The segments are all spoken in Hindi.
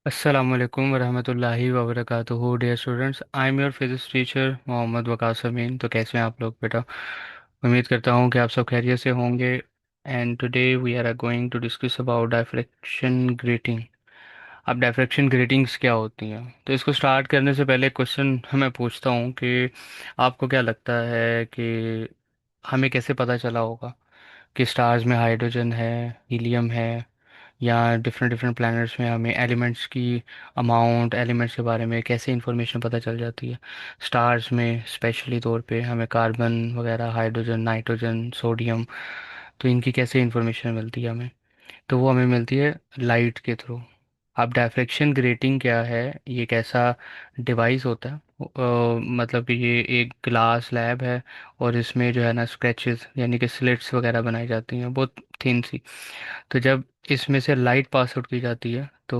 अस्सलाम वालेकुम वरहमतुल्लाहि वबरकातुहू dear students, I am your physics teacher Mohammad Waqas Amin. तो कैसे हैं आप लोग बेटा? उम्मीद करता हूँ कि आप सब खैरियत से होंगे। And today we are going to discuss about diffraction grating. अब डायफ्रैक्शन ग्रेटिंग्स क्या होती हैं, तो इसको स्टार्ट करने से पहले क्वेश्चन मैं पूछता हूँ कि आपको क्या लगता है कि हमें कैसे पता चला होगा कि स्टार्स में हाइड्रोजन है, हीलियम है, या डिफरेंट डिफरेंट प्लैनेट्स में हमें एलिमेंट्स की अमाउंट, एलिमेंट्स के बारे में कैसे इंफॉर्मेशन पता चल जाती है? स्टार्स में स्पेशली तौर पे हमें कार्बन वगैरह, हाइड्रोजन, नाइट्रोजन, सोडियम, तो इनकी कैसे इंफॉर्मेशन मिलती है हमें? तो वो हमें मिलती है लाइट के थ्रू। अब डायफ्रैक्शन ग्रेटिंग क्या है? ये एक ऐसा डिवाइस होता है, मतलब कि ये एक ग्लास लैब है, और इसमें जो है ना स्क्रैचेस यानी कि स्लिट्स वगैरह बनाई जाती हैं, बहुत थिन सी। तो जब इसमें से लाइट पास आउट की जाती है तो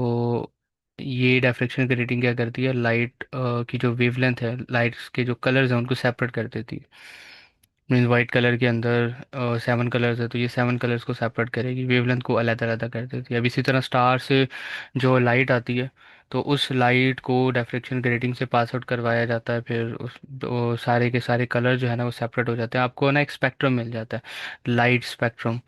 ये डिफ्रैक्शन की रेटिंग क्या करती है, लाइट की जो वेवलेंथ है, लाइट्स के जो कलर्स हैं उनको सेपरेट कर देती है। मीन्स वाइट कलर के अंदर 7 कलर्स है, तो ये 7 कलर्स को सेपरेट करेगी, वेवलेंथ को अलग अलग कर देती है। अब इसी तरह स्टार से जो लाइट आती है, तो उस लाइट को डिफ्रैक्शन ग्रेटिंग से पास आउट करवाया जाता है, फिर उस वो सारे के सारे कलर जो है ना वो सेपरेट हो जाते हैं, आपको ना एक स्पेक्ट्रम मिल जाता है, लाइट स्पेक्ट्रम।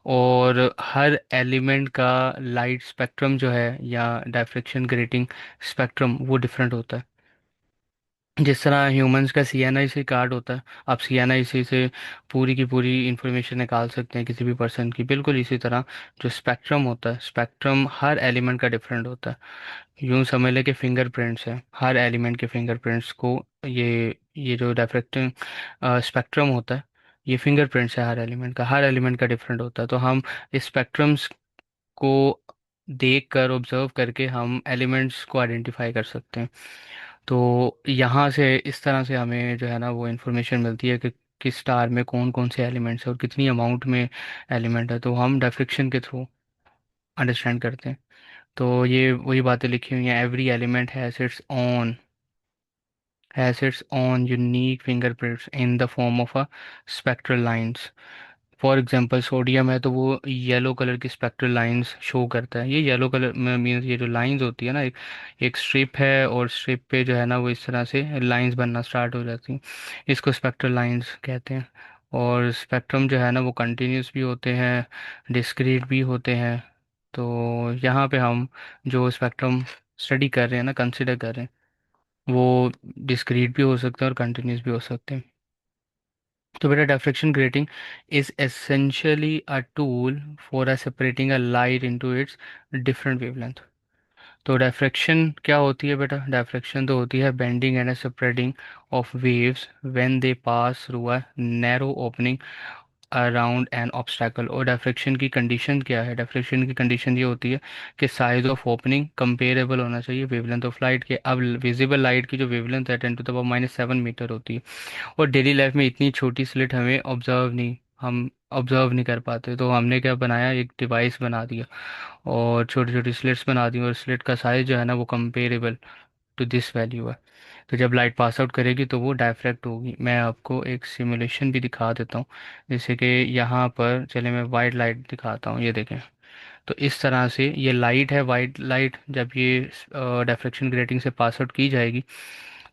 और हर एलिमेंट का लाइट स्पेक्ट्रम जो है या डिफ्रैक्शन ग्रेटिंग स्पेक्ट्रम वो डिफरेंट होता है। जिस तरह ह्यूमंस का सीएनआईसी कार्ड होता है, आप सीएनआईसी से पूरी की पूरी इंफॉर्मेशन निकाल सकते हैं किसी भी पर्सन की, बिल्कुल इसी तरह जो स्पेक्ट्रम होता है, स्पेक्ट्रम हर एलिमेंट का डिफरेंट होता है। यूं समझ लें कि फिंगरप्रिंट्स है, हर एलिमेंट के फिंगरप्रिंट्स को ये जो डिफ्रैक्टिंग स्पेक्ट्रम होता है, ये फिंगरप्रिंट्स है हर एलिमेंट का, हर एलिमेंट का डिफरेंट होता है। तो हम इस स्पेक्ट्रम्स को देख कर, ऑब्जर्व करके हम एलिमेंट्स को आइडेंटिफाई कर सकते हैं। तो यहाँ से इस तरह से हमें जो है ना वो इन्फॉर्मेशन मिलती है कि किस स्टार में कौन कौन से एलिमेंट्स है और कितनी अमाउंट में एलिमेंट है, तो हम डिफ्रैक्शन के थ्रू अंडरस्टैंड करते हैं। तो ये वही बातें लिखी हुई हैं, every element has its own unique fingerprints in the form of a spectral lines. For example sodium है तो वो येलो कलर की स्पेक्ट्रल लाइंस शो करता है। ये येलो कलर में मीन्स ये जो लाइंस होती है ना, एक एक स्ट्रिप है, और स्ट्रिप पे जो है ना वो इस तरह से लाइंस बनना स्टार्ट हो जाती हैं, इसको स्पेक्ट्रल लाइंस कहते हैं। और स्पेक्ट्रम जो है ना वो कंटिन्यूस भी होते हैं, डिस्क्रीट भी होते हैं। तो यहाँ पे हम जो स्पेक्ट्रम स्टडी कर रहे हैं ना, कंसिडर कर रहे हैं, वो डिस्क्रीट भी हो सकते हैं और कंटिन्यूस भी हो सकते हैं। तो बेटा diffraction grating is essentially a tool for a separating a light into its different wavelength. तो डिफ्रैक्शन क्या होती है बेटा? डिफ्रैक्शन तो होती है bending and spreading of waves when they pass through a narrow opening around an obstacle. और डिफ्रैक्शन की कंडीशन क्या है? डिफ्रैक्शन की कंडीशन ये होती है कि साइज ऑफ ओपनिंग कंपेरेबल होना चाहिए वेवलेंथ ऑफ लाइट के। अब विजिबल लाइट की जो वेवलेंथ है 10⁻⁻⁷ मीटर होती है, और डेली लाइफ में इतनी छोटी स्लिट हमें हम ऑब्जर्व नहीं कर पाते, तो हमने क्या बनाया, एक डिवाइस बना दिया और छोटी छोटी स्लिट्स बना दी, और स्लिट का साइज जो है ना वो कंपेरेबल टू दिस वैल्यू है। तो जब लाइट पास आउट करेगी तो वो डायफ्रैक्ट होगी। मैं आपको एक सिमुलेशन भी दिखा देता हूँ, जैसे कि यहाँ पर चले मैं वाइट लाइट दिखाता हूँ, ये देखें। तो इस तरह से ये लाइट है, वाइट लाइट जब ये डिफ्रैक्शन ग्रेटिंग से पास आउट की जाएगी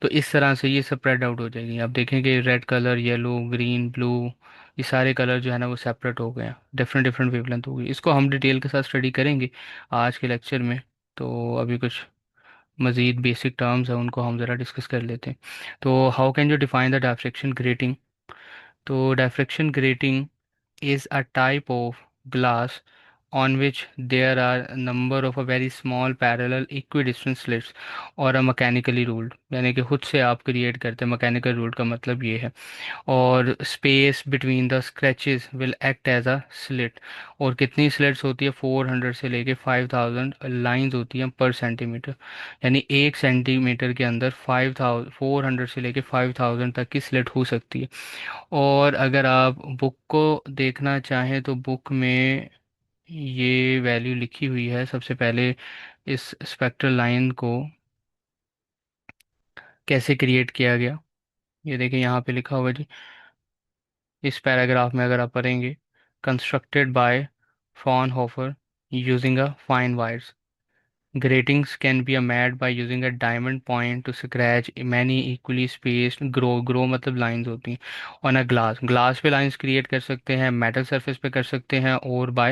तो इस तरह से ये स्प्रेड आउट हो जाएगी। आप देखेंगे red colour, yellow, green, blue, ये सारे कलर जो है ना वो सेपरेट हो गए हैं, डिफरेंट डिफरेंट वेवलेंथ होगी। इसको हम डिटेल के साथ स्टडी करेंगे आज के लेक्चर में। तो अभी कुछ मज़ीद बेसिक टर्म्स हैं उनको हम ज़रा डिस्कस कर लेते हैं। तो how can you define the diffraction grating? तो diffraction grating is a type of glass on which there are a number of a very small parallel equidistant slits और a mechanically ruled, यानी कि खुद से आप क्रिएट करते हैं। मैकेनिकल रूल्ड का मतलब ये है। और space between the scratches will act as a slit. और कितनी स्लिट्स होती है? 400 से लेके 5000 लाइंस होती हैं पर सेंटीमीटर, यानी 1 सेंटीमीटर के अंदर 400 से लेके 5000 तक की स्लिट हो सकती है। और अगर आप बुक को देखना चाहें तो बुक में ये वैल्यू लिखी हुई है। सबसे पहले इस स्पेक्ट्रल लाइन को कैसे क्रिएट किया गया, ये देखिए यहाँ पे लिखा हुआ है जी। इस पैराग्राफ में अगर आप पढ़ेंगे, constructed by Fraunhofer using a fine wires. Gratings can be made by using a diamond point to scratch many equally spaced grow मतलब lines होती हैं on a glass पे lines create कर सकते हैं, metal surface पे कर सकते हैं, और by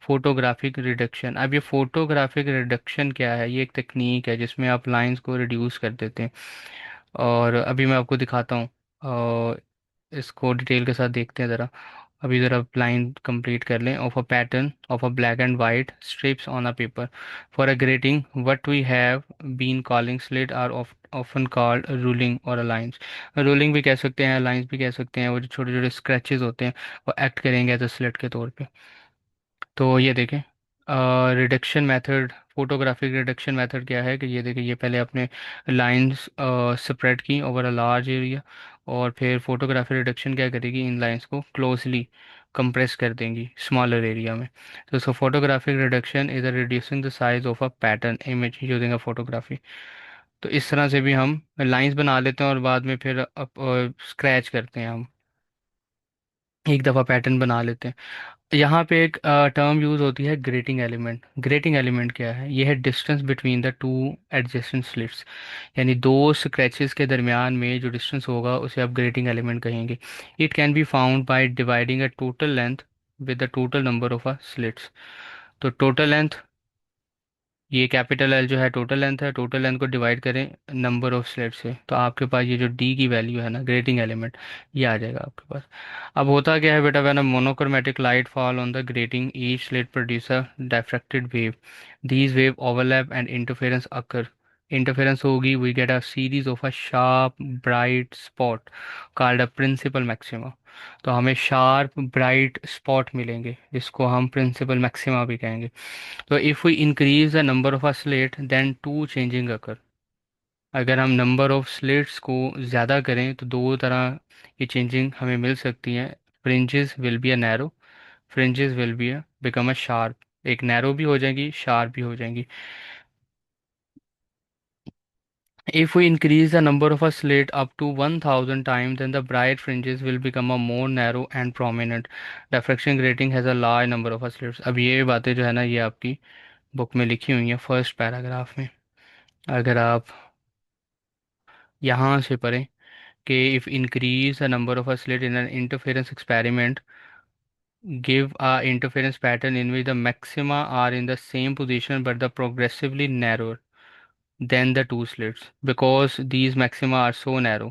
photographic reduction। अब ये photographic reduction क्या है? ये एक टेक्निक है जिसमें आप lines को reduce कर देते हैं। और अभी मैं आपको दिखाता हूँ, इसको डिटेल के साथ देखते हैं ज़रा। अभी ज़रा लाइन कंप्लीट कर लें। Of a pattern of a black and white strips on a paper for a grating what we have been calling slit are often called ruling और लाइंस। रूलिंग भी कह सकते हैं, लाइंस भी कह सकते हैं। वो जो छोटे छोटे स्क्रैचेस होते हैं वो एक्ट करेंगे एज अ स्लिट के तौर पे। तो ये देखें, reduction method, photographic reduction method क्या है कि ये देखिए, ये पहले आपने लाइंस स्प्रेड की ओवर अ लार्ज एरिया, और फिर फोटोग्राफिक रिडक्शन क्या करेगी, इन लाइंस को क्लोजली कंप्रेस कर देंगी स्मॉलर एरिया में। तो इसको photographic reduction is a reducing the size of a pattern image using a photography. तो इस तरह से भी हम लाइंस बना लेते हैं और बाद में फिर स्क्रैच करते हैं हम, एक दफ़ा पैटर्न बना लेते हैं। यहाँ पे एक टर्म यूज़ होती है ग्रेटिंग एलिमेंट। ग्रेटिंग एलिमेंट क्या है? ये है distance between the two adjacent slits, यानी दो स्क्रैचेस के दरमियान में जो डिस्टेंस होगा उसे आप ग्रेटिंग एलिमेंट कहेंगे। It can be found by dividing a total length with the total number of a slits. तो टोटल लेंथ, ये कैपिटल एल जो है टोटल लेंथ है, टोटल लेंथ को डिवाइड करें नंबर ऑफ स्लिट से, तो आपके पास ये जो डी की वैल्यू है ना, ग्रेटिंग एलिमेंट, ये आ जाएगा आपके पास। अब होता क्या है बेटा, when a monochromatic light fall on the grating each slit produce a diffracted wave, these wave overlap and interference occur. Interference होगी, we get a series of a sharp bright spot called a principal maxima. तो हमें शार्प ब्राइट स्पॉट मिलेंगे जिसको हम प्रिंसिपल मैक्सिमा भी कहेंगे। तो if we increase the number of a slit then two changing occur. अगर हम नंबर ऑफ स्लेट्स को ज़्यादा करें तो दो तरह की चेंजिंग हमें मिल सकती हैं। Fringes will be a narrow, fringes will be a become a sharp. एक नैरो भी हो जाएंगी, शार्प भी हो जाएंगी। If we increase the number of a slit up to 1000 times, then the bright fringes will become a more narrow and prominent. Diffraction grating has a large number of a slits। अब ये बातें जो है ना, ये आपकी बुक में लिखी हुई हैं फर्स्ट पैराग्राफ में। अगर आप यहाँ से पढ़ें कि if increase the number of a slit in an interference experiment give a interference pattern in which the maxima are in the same position but the progressively narrower than the two slits because these maxima are so narrow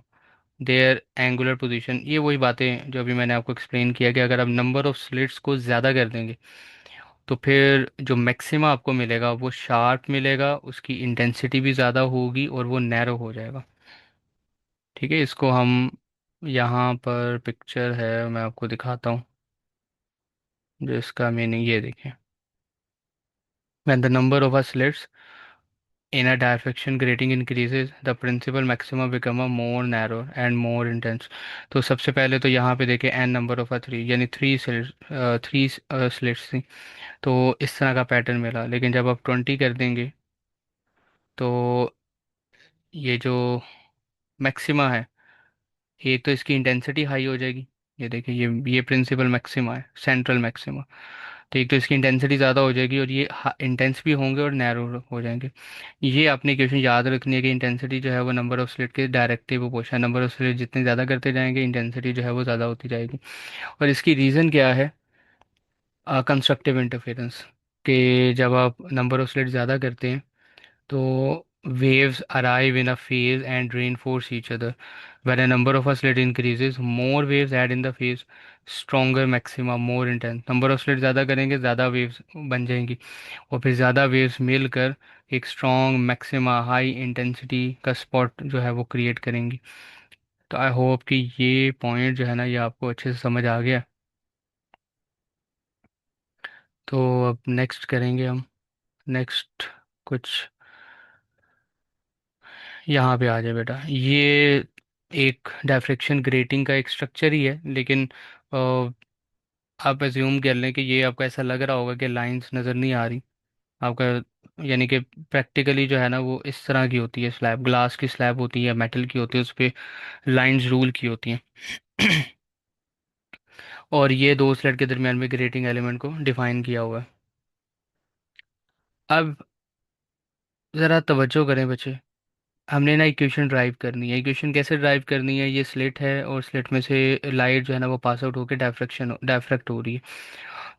their angular position। ये वही बातें जो अभी मैंने आपको एक्सप्लेन किया कि अगर आप नंबर ऑफ स्लिट्स को ज़्यादा कर देंगे तो फिर जो मैक्सिमा आपको मिलेगा वो शार्प मिलेगा, उसकी इंटेंसिटी भी ज़्यादा होगी और वो नैरो हो जाएगा। ठीक है, इसको हम यहाँ पर पिक्चर है, मैं आपको दिखाता हूँ जो इसका मीनिंग, ये देखें। When the number of slits in a diffraction grating increases, the principal maxima become a more narrow and more intense। तो सबसे पहले तो यहाँ पे देखें n नंबर ऑफ थ्री, यानी थ्री स्लिट्स थी, तो इस तरह का पैटर्न मिला। लेकिन जब आप 20 कर देंगे तो ये जो मैक्सिमा है, एक तो इसकी इंटेंसिटी हाई हो जाएगी। ये देखिए, ये प्रिंसिपल मैक्सिमा है, सेंट्रल मैक्सिमा। तो एक तो इसकी इंटेंसिटी ज़्यादा हो जाएगी और ये इंटेंस भी होंगे और नैरो हो जाएंगे। ये अपनी क्वेश्चन याद रखनी है कि इंटेंसिटी जो है वो नंबर ऑफ स्लिट के डायरेक्टली प्रोपोर्शन है। नंबर ऑफ स्लिट जितने ज़्यादा करते जाएंगे इंटेंसिटी जो है वो ज़्यादा होती जाएगी। और इसकी रीज़न क्या है? कंस्ट्रक्टिव इंटरफेरेंस, कि जब आप नंबर ऑफ स्लिट ज़्यादा करते हैं तो waves arrive in a phase and reinforce each other. When a number of a slit increases, more waves add in the phase, stronger maxima, more intense। Number of slit ज़्यादा करेंगे, ज़्यादा वेव्स बन जाएंगी, और फिर ज़्यादा वेव्स मिलकर एक स्ट्रॉन्ग मैक्सिमा, हाई इंटेंसिटी का स्पॉट जो है वो क्रिएट करेंगी। तो आई होप कि ये पॉइंट जो है ना, ये आपको अच्छे से समझ आ गया। तो अब नेक्स्ट करेंगे हम। नेक्स्ट कुछ यहाँ पे आ जाए बेटा। ये एक डायफ्रेक्शन ग्रेटिंग का एक स्ट्रक्चर ही है, लेकिन आप एज्यूम कर लें कि ये आपको ऐसा लग रहा होगा कि लाइंस नज़र नहीं आ रही आपका, यानी कि प्रैक्टिकली जो है ना वो इस तरह की होती है। स्लैब, ग्लास की स्लैब होती है, मेटल की होती है, उस पर लाइंस रूल की होती हैं। और ये दो स्लैब के दरमियान में ग्रेटिंग एलिमेंट को डिफाइन किया हुआ है। अब ज़रा तवज्जो करें बच्चे। हमने ना इक्वेशन ड्राइव करनी है। इक्वेशन कैसे ड्राइव करनी है? ये स्लिट है और स्लिट में से लाइट जो है ना वो पास आउट होकर डायफ्रैक्ट हो रही है।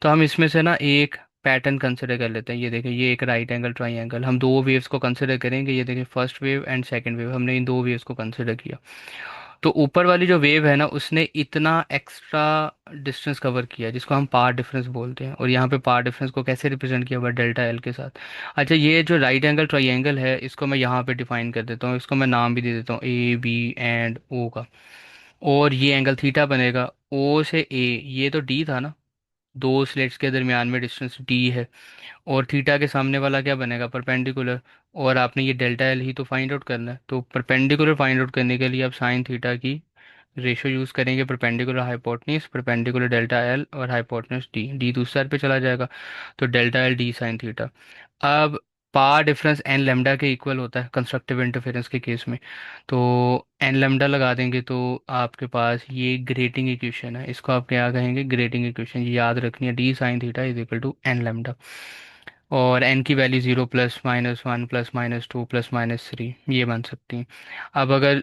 तो हम इसमें से ना एक पैटर्न कंसिडर कर लेते हैं। ये देखें, ये एक राइट एंगल ट्राइंगल, हम दो वेव्स को कंसिडर करेंगे। ये देखें, first wave and second wave, हमने इन दो वेव्स को कंसिडर किया। तो ऊपर वाली जो वेव है ना उसने इतना एक्स्ट्रा डिस्टेंस कवर किया जिसको हम पाथ डिफरेंस बोलते हैं। और यहाँ पे पाथ डिफरेंस को कैसे रिप्रेजेंट किया हुआ? डेल्टा एल के साथ। अच्छा, ये जो राइट एंगल ट्राइंगल है इसको मैं यहाँ पे डिफाइन कर देता हूँ, इसको मैं नाम भी दे देता हूँ ए बी एंड ओ का। और ये एंगल थीटा बनेगा ओ से ए। ये तो डी था ना, दो स्लेट्स के दरमियान में डिस्टेंस डी है। और थीटा के सामने वाला क्या बनेगा? परपेंडिकुलर। और आपने ये डेल्टा एल ही तो फाइंड आउट करना है, तो परपेंडिकुलर फाइंड आउट करने के लिए आप साइन थीटा की रेशो यूज़ करेंगे। Perpendicular hypotenuse, perpendicular delta L और हाइपोटेन्यूज डी, डी दूसरी साइड पे चला जाएगा। तो delta L D sine theta. अब पावर डिफरेंस एन लेमडा के इक्वल होता है कंस्ट्रक्टिव इंटरफेरेंस के केस में। तो एन लेमडा लगा देंगे तो आपके पास ये ग्रेटिंग इक्वेशन है। इसको आप क्या कहेंगे? Grating equation. ये याद रखनी है, d sine theta is equal to n lambda. और एन की value 0 plus minus one plus minus two plus minus three ये बन सकती हैं। अब अगर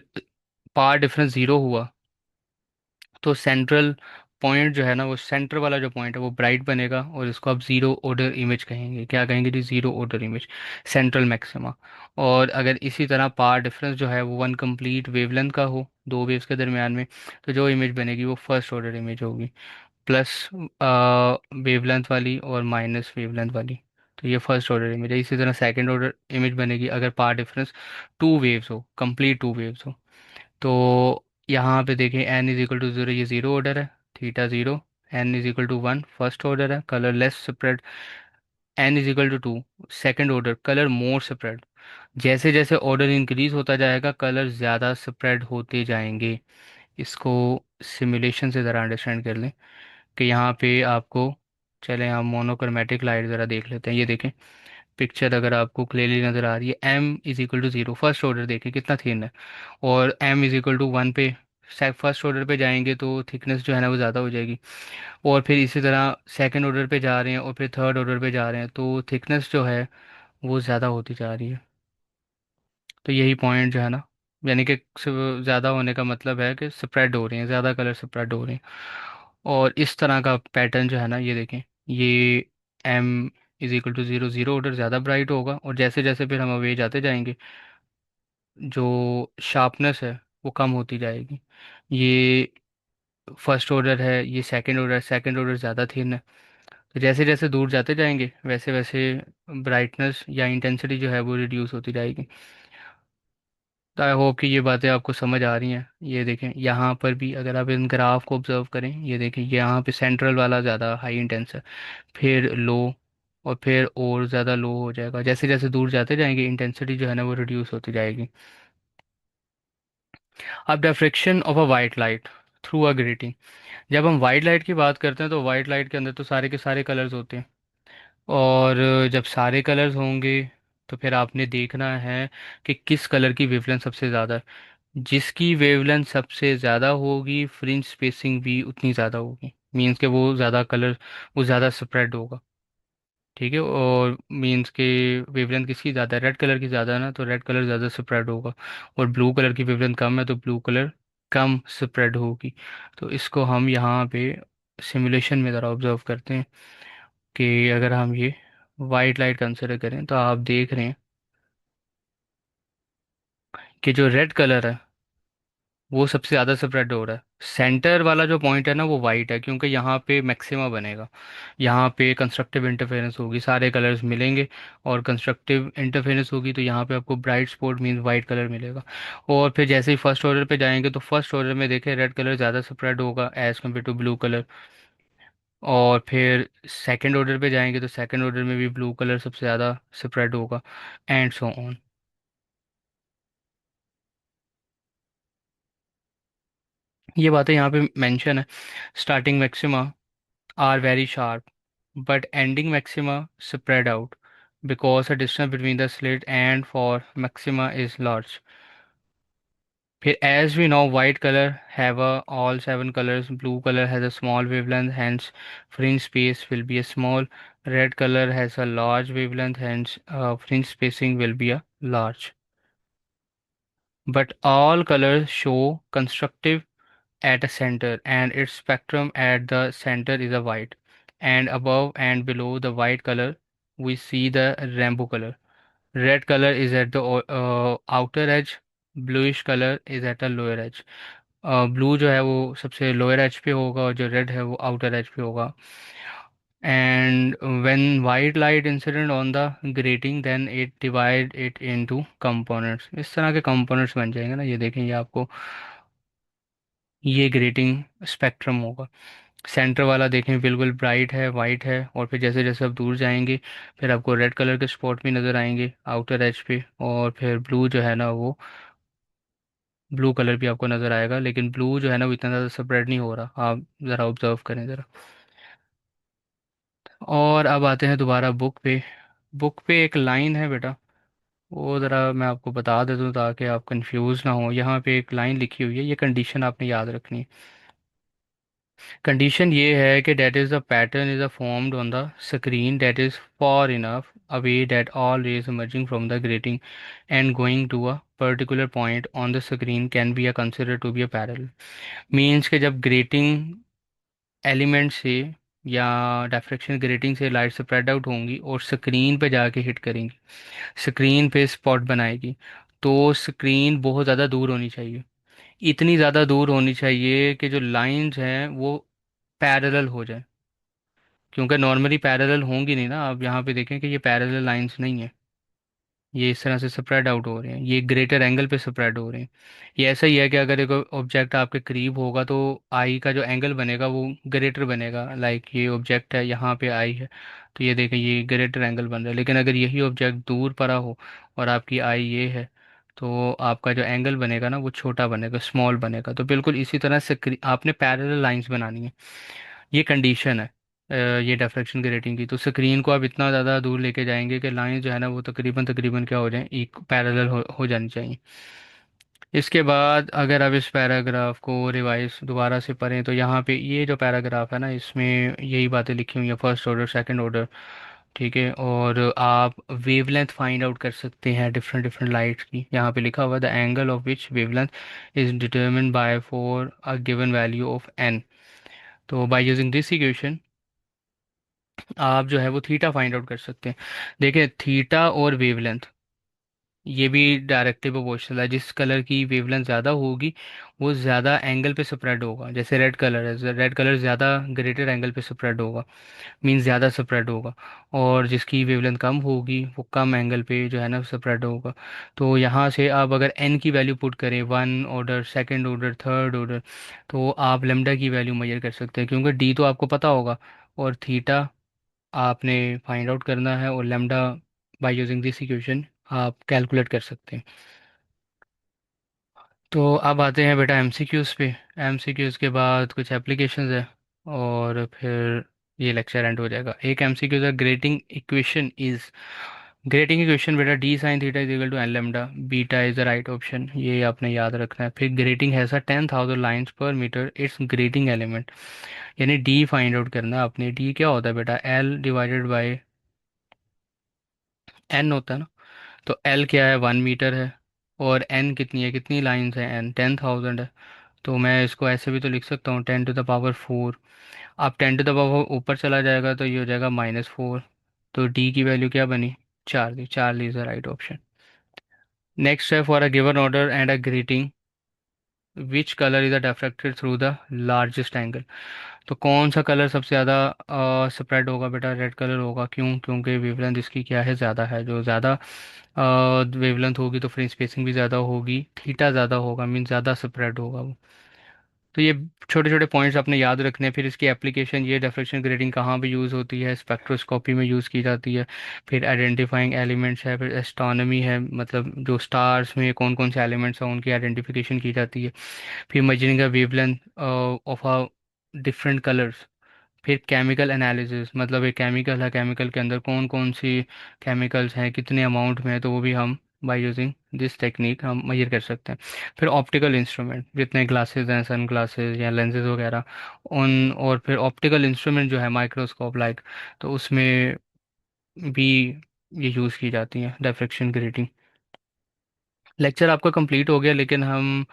पावर डिफरेंस ज़ीरो हुआ तो सेंट्रल पॉइंट जो है ना, वो सेंटर वाला जो पॉइंट है वो ब्राइट बनेगा और इसको आप जीरो ऑर्डर इमेज कहेंगे। क्या कहेंगे जी? Zero order image, central maxima. और अगर इसी तरह पावर डिफरेंस जो है वो वन कंप्लीट वेवलेंथ का हो दो वेव्स के दरमियान में, तो जो इमेज बनेगी वो फर्स्ट ऑर्डर इमेज होगी। प्लस वेवलेंथ वाली और माइनस वेवलेंथ वाली, तो ये फर्स्ट ऑर्डर इमेज है। इसी तरह सेकंड ऑर्डर इमेज बनेगी अगर पावर डिफरेंस टू वेव्स हो, कंप्लीट टू वेव्स हो। तो यहाँ पे देखें, n is equal to zero, ये ज़ीरो ऑर्डर है, theta zero. N is equal to one, first order है, colourless spread. N is equal to two, second order, colour more spread. जैसे जैसे ऑर्डर इंक्रीज होता जाएगा कलर ज़्यादा स्प्रेड होते जाएंगे। इसको सिमुलेशन से ज़रा अंडरस्टैंड कर लें कि यहाँ पे आपको, चलें हम मोनोक्रोमेटिक लाइट ज़रा देख लेते हैं। ये देखें, पिक्चर अगर आपको क्लियरली नज़र आ रही है, m is equal to zero, first order देखें कितना थिन है। और m is equal to one पे फर्स्ट ऑर्डर पे जाएंगे तो थिकनेस जो है ना वो ज़्यादा हो जाएगी। और फिर इसी तरह सेकंड ऑर्डर पे जा रहे हैं और फिर थर्ड ऑर्डर पे जा रहे हैं तो थिकनेस जो है वो ज़्यादा होती जा रही है। तो यही पॉइंट जो है ना, यानी कि ज़्यादा होने का मतलब है कि स्प्रेड हो रही हैं, ज़्यादा कलर स्प्रेड हो रहे हैं। और इस तरह का पैटर्न जो है ना, ये देखें, ये m is equal to zero, zero order ज़्यादा ब्राइट होगा और जैसे जैसे फिर हम अवे जाते जाएंगे जो शार्पनेस है वो कम होती जाएगी। ये फर्स्ट ऑर्डर है, ये सेकंड ऑर्डर ज़्यादा थिन है। तो जैसे जैसे दूर जाते जाएंगे वैसे वैसे ब्राइटनेस या इंटेंसिटी जो है वो रिड्यूस होती जाएगी। तो आई होप कि ये बातें आपको समझ आ रही हैं। ये देखें, यहाँ पर भी अगर आप इन ग्राफ को ऑब्जर्व करें, ये देखें यहाँ पे सेंट्रल वाला ज़्यादा हाई इंटेंस है, फिर लो, और फिर और ज़्यादा लो हो जाएगा। जैसे जैसे दूर जाते जाएंगे इंटेंसिटी जो है ना वो रिड्यूस होती जाएगी। अब diffraction of a white light through a grating. जब हम वाइट लाइट की बात करते हैं तो वाइट लाइट के अंदर तो सारे के सारे कलर्स होते हैं। और जब सारे कलर्स होंगे तो फिर आपने देखना है कि किस कलर की वेवलेंथ सबसे ज़्यादा है। जिसकी वेवलेंथ सबसे ज़्यादा होगी फ्रिंज स्पेसिंग भी उतनी ज़्यादा होगी। मीन्स के वो ज़्यादा कलर, वो ज़्यादा स्प्रेड होगा। ठीक है, और मीन्स के वेवलेंथ किसकी ज़्यादा है? रेड कलर की ज़्यादा है ना, तो रेड कलर ज़्यादा स्प्रेड होगा। और ब्लू कलर की वेवलेंथ कम है तो ब्लू कलर कम स्प्रेड होगी। तो इसको हम यहाँ पे सिमुलेशन में ज़रा ऑब्जर्व करते हैं कि अगर हम ये वाइट लाइट कंसिडर करें तो आप देख रहे हैं कि जो रेड कलर है वो सबसे ज़्यादा स्प्रेड हो रहा है। सेंटर वाला जो पॉइंट है ना वो वाइट है क्योंकि यहाँ पे मैक्सिमा बनेगा। यहाँ पे कंस्ट्रक्टिव इंटरफेरेंस होगी, सारे कलर्स मिलेंगे और कंस्ट्रक्टिव इंटरफेरेंस होगी तो यहाँ पे आपको bright spot mean white colour मिलेगा। और फिर जैसे ही फर्स्ट ऑर्डर पे जाएंगे तो फर्स्ट ऑर्डर में देखें रेड कलर ज़्यादा स्प्रेड होगा as compare to blue colour. और फिर सेकंड ऑर्डर पे जाएंगे तो सेकंड ऑर्डर में भी ब्लू कलर सबसे ज़्यादा स्प्रेड होगा, एंड सो ऑन। ये बातें यहाँ पे मेंशन है। Starting maxima are very sharp, but ending maxima spread out because the distance between the slit and for maxima is large. फिर as we know white color have a all seven colors, blue color has a small wavelength, hence fringe space will be a small, red color has a large wavelength, hence fringe spacing will be a large. But all colors show constructive at a center and its spectrum at the center is a white, and above and below the white color we see the rainbow color. Red color is at the outer edge, bluish color is at the lower edge. Blue जो है वो सबसे लोअर एज पे होगा और जो रेड है वो आउटर एज पे होगा. And when white light incident on the grating then it divide it into components. इस तरह के कंपोनेंट्स बन जाएंगे ना, ये देखेंगे आपको. ये ग्रेटिंग स्पेक्ट्रम होगा. सेंटर वाला देखें बिल्कुल ब्राइट है, वाइट है, और फिर जैसे जैसे आप दूर जाएंगे फिर आपको रेड कलर के स्पॉट भी नज़र आएंगे आउटर एज पे, और फिर ब्लू जो है ना वो ब्लू कलर भी आपको नज़र आएगा, लेकिन ब्लू जो है ना वो इतना ज़्यादा स्प्रेड नहीं हो रहा, आप ज़रा ऑब्जर्व करें ज़रा. और अब आते हैं दोबारा बुक पे. बुक पे एक लाइन है बेटा, वो ज़रा मैं आपको बता देता हूँ ताकि आप कंफ्यूज ना हो. यहाँ पे एक लाइन लिखी हुई है, ये कंडीशन आपने याद रखनी है. कंडीशन ये है कि that is the pattern is a formed on the screen that is far enough away that all rays emerging from the grating and going to a particular point on the screen can be considered to be a parallel. Means कि जब ग्रेटिंग एलिमेंट से या डिफ्रैक्शन ग्रेटिंग से लाइट स्प्रेड आउट होंगी और स्क्रीन पे जाके हिट करेंगी, स्क्रीन पे स्पॉट बनाएगी, तो स्क्रीन बहुत ज़्यादा दूर होनी चाहिए. इतनी ज़्यादा दूर होनी चाहिए कि जो लाइंस हैं वो पैरेलल हो जाए. क्योंकि नॉर्मली पैरेलल होंगी नहीं ना, आप यहाँ पे देखें कि ये पैरेलल लाइंस नहीं है, ये इस तरह से स्प्रेड आउट हो रहे हैं, ये ग्रेटर एंगल पे स्प्रेड हो रहे हैं. ये ऐसा ही है कि अगर एक ऑब्जेक्ट आपके करीब होगा तो आई का जो एंगल बनेगा वो ग्रेटर बनेगा. लाइक ये ऑब्जेक्ट है, यहाँ पे आई है, तो ये देखें ये ग्रेटर एंगल बन रहा है. लेकिन अगर यही ऑब्जेक्ट दूर पड़ा हो और आपकी आई ये है, तो आपका जो एंगल बनेगा ना वो छोटा बनेगा, स्मॉल बनेगा. तो बिल्कुल इसी तरह से आपने पैरेलल लाइंस बनानी है. ये कंडीशन है ये डिफ्रैक्शन की रेटिंग की. तो स्क्रीन को आप इतना ज़्यादा दूर लेके जाएंगे कि लाइन जो है ना वो तकरीबन तकरीबन क्या हो जाए, एक पैरेलल हो जानी चाहिए. इसके बाद अगर आप इस पैराग्राफ को रिवाइज दोबारा से पढ़ें तो यहाँ पे ये जो पैराग्राफ है ना इसमें यही बातें लिखी हुई हैं, फर्स्ट ऑर्डर सेकंड ऑर्डर. ठीक है, और आप वेवलेंथ फाइंड आउट कर सकते हैं डिफरेंट डिफरेंट लाइट्स की. यहाँ पे लिखा हुआ है the angle of which wavelength is determined by for a given value of n. तो बाय यूजिंग दिस इक्वेशन आप जो है वो थीटा फाइंड आउट कर सकते हैं. देखिए थीटा और वेवलेंथ ये भी डायरेक्टली प्रोपोर्शनल है. जिस कलर की वेवलेंथ ज़्यादा होगी वो ज़्यादा एंगल पे स्प्रेड होगा. जैसे रेड कलर है, रेड कलर ज़्यादा ग्रेटर एंगल पे स्प्रेड होगा, मीन्स ज़्यादा स्प्रेड होगा. और जिसकी वेवलेंथ कम होगी वो कम एंगल पे जो है ना स्प्रेड होगा. तो यहाँ से आप अगर एन की वैल्यू पुट करें, one order, second order, third order, तो आप लेमडा की वैल्यू मेजर कर सकते हैं. क्योंकि डी तो आपको पता होगा और थीटा आपने फाइंड आउट करना है, और lambda by using this equation आप कैलकुलेट कर सकते हैं. तो अब आते हैं बेटा एमसीक्यूज़ पे. एमसीक्यूज़ के बाद कुछ एप्लीकेशंस है और फिर ये लेक्चर एंड हो जाएगा. एक एमसीक्यूज़ है grating equation is. Grating equation बेटा d sine theta is equal to n lambda, beta is the right option, ये आपने याद रखना है. फिर grating has a 10,000 lines per metre its grating element. यानी डी फाइंड आउट करना है आपने. डी क्या होता है बेटा, एल डिवाइडेड बाई एन होता है ना. तो एल क्या है, 1 मीटर है, और एन कितनी है, कितनी लाइन्स हैं, एन 10,000 है. तो मैं इसको ऐसे भी तो लिख सकता हूँ 10⁴. अब 10⁴ ऊपर चला जाएगा तो ये हो जाएगा -4. तो डी की वैल्यू क्या बनी, Charlie. Charlie is the right option. Next है for a given order and a greeting which colour is diffracted through the largest angle. तो कौन सा कलर सबसे ज़्यादा स्प्रेड होगा बेटा, रेड कलर होगा. क्यों, क्योंकि वेवलेंथ इसकी क्या है, ज़्यादा है. जो ज़्यादा वेवलेंथ होगी तो फ्री स्पेसिंग भी ज़्यादा होगी, थीटा ज़्यादा होगा, मीन ज़्यादा स्प्रेड होगा वो. तो ये छोटे छोटे पॉइंट्स आपने याद रखने हैं. फिर इसकी एप्लीकेशन, ये डिफरेंशियल ग्रेडिंग कहाँ पे यूज़ होती है, स्पेक्ट्रोस्कोपी में यूज़ की जाती है. फिर आइडेंटिफाइंग एलिमेंट्स है, फिर एस्ट्रोनॉमी है, मतलब जो स्टार्स में कौन कौन से एलिमेंट्स हैं उनकी आइडेंटिफिकेशन की जाती है. फिर measuring a wavelength of a different colours. फिर केमिकल एनालिसिस, मतलब एक केमिकल है, केमिकल के अंदर कौन कौन सी केमिकल्स हैं, कितने अमाउंट में है, तो वो भी हम बाय यूजिंग दिस टेक्निक हम मेजर कर सकते हैं। फिर ऑप्टिकल इंस्ट्रूमेंट, जितने ग्लासेस हैं, सन ग्लासेस या लेंसेज वगैरह, उन और फिर ऑप्टिकल इंस्ट्रूमेंट जो है माइक्रोस्कोप लाइक, तो उसमें भी ये यूज़ की जाती हैं डायफ्रेक्शन की रेटिंग। लेक्चर आपका कंप्लीट हो गया, लेकिन हम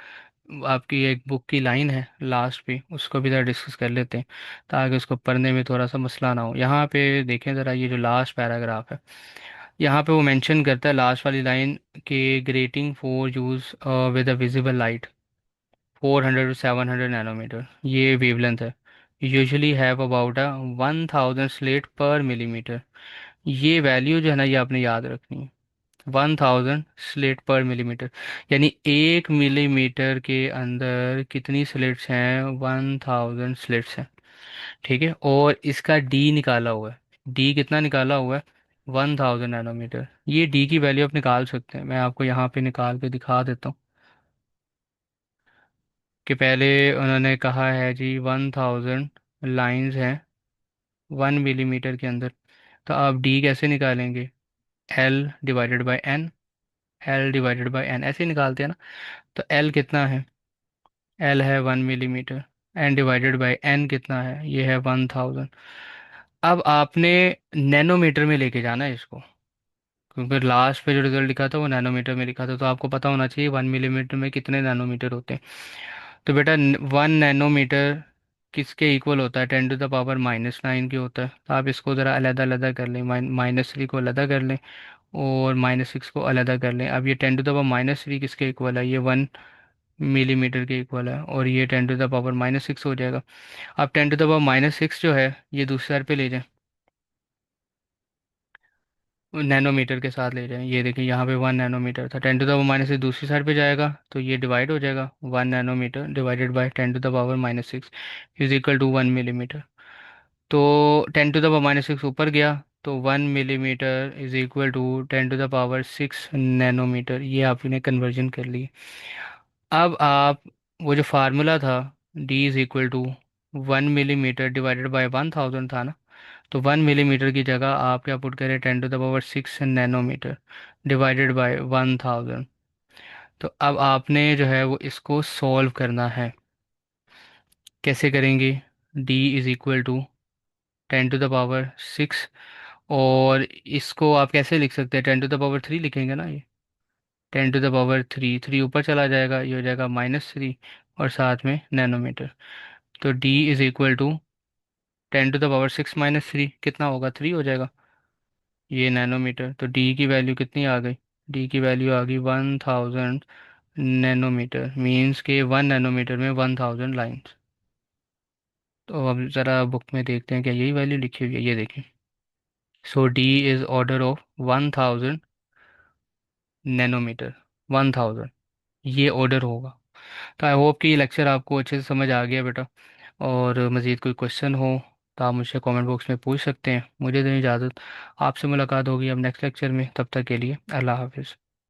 आपकी एक बुक की लाइन है लास्ट पे, उसको भी ज़रा डिस्कस कर लेते हैं ताकि उसको पढ़ने में थोड़ा सा मसला ना हो। यहाँ पे देखें ज़रा, ये जो लास्ट पैराग्राफ है, यहाँ पे वो मेंशन करता है लास्ट वाली लाइन के grating for use with a visible light 400 to 700 nanometre, ये वेवलेंथ है, usually have about a 1000 slits per millimetre. ये वैल्यू जो है ना, ये आपने याद रखनी है, 1000 स्लेट पर मिलीमीटर, यानी 1 मिलीमीटर के अंदर कितनी स्लिट्स हैं, 1000 स्लिट्स हैं। ठीक है, और इसका डी निकाला हुआ है, डी कितना निकाला हुआ है, 1000 नैनोमीटर। ये डी की वैल्यू आप निकाल सकते हैं, मैं आपको यहाँ पे निकाल के दिखा देता हूँ कि पहले उन्होंने कहा है जी 1000 लाइंस हैं 1 मिलीमीटर के अंदर, तो आप डी कैसे निकालेंगे, L/n, ऐसे ही निकालते हैं ना। तो L कितना है, L है 1 millimetre, n divided by n कितना है, ये है 1000। अब आपने नैनोमीटर में लेके जाना है इसको, क्योंकि लास्ट पे जो रिजल्ट लिखा था वो नैनोमीटर में लिखा था, तो आपको पता होना चाहिए 1 मिलीमीटर में कितने नैनोमीटर होते हैं। तो बेटा 1 नैनोमीटर किसके इक्वल होता है, 10⁻⁻⁹ के होता है। तो आप इसको ज़रा अलग अलग कर लें, -3 को अलग कर लें और -6 को अलग कर लें। अब ये 10⁻⁻3 किसके इक्वल है, ये 1 मिलीमीटर के इक्वल है, और ये 10⁻⁻6 हो जाएगा। अब 10⁻⁻6 जो है ये दूसरी साइड पे ले जाएं, नैनोमीटर के साथ ले जाएं। ये देखिए यहाँ पे 1 नैनोमीटर था, 10⁻⁻6 दूसरी साइड पे जाएगा तो ये डिवाइड हो जाएगा, 1 nanometre divided by 10⁻⁻6 is equal to 1 millimetre. तो 10⁻⁻6 ऊपर गया, तो 1 millimetre is equal to 10⁻6 nanometre. ये आपने कन्वर्जन कर ली। अब आप वो जो फार्मूला था, d is equal to 1 millimetre divided by 1000 था ना, तो 1 मिलीमीटर की जगह आप क्या पुट करें, 10⁻6 नैनोमीटर डिवाइडेड बाय 1000। तो अब आपने जो है वो इसको सॉल्व करना है। कैसे करेंगे, डी इज इक्वल टू 10⁻6, और इसको आप कैसे लिख सकते हैं, 10⁻3 लिखेंगे ना, ये 10⁻3, 3 ऊपर चला जाएगा, ये हो जाएगा -3, और साथ में नैनोमीटर। तो डी इज इक्वल टू 10⁻6 - 3 कितना होगा, 3 हो जाएगा, ये नैनोमीटर। तो डी की वैल्यू कितनी आ गई, डी की वैल्यू आ गई 1000 नैनोमीटर, मीन्स के 1 नैनोमीटर में 1000 लाइन्स। तो अब ज़रा बुक में देखते हैं क्या यही वैल्यू लिखी हुई है, ये देखें। So d is order of 1000 nanometre, 1000, ये ऑर्डर होगा। तो आई होप कि ये लेक्चर आपको अच्छे से समझ आ गया बेटा, और मज़ीद कोई क्वेश्चन हो तो आप मुझसे कमेंट बॉक्स में पूछ सकते हैं। मुझे दें इजाज़त, आपसे मुलाकात होगी अब नेक्स्ट लेक्चर में, तब तक के लिए अल्लाह हाफिज़।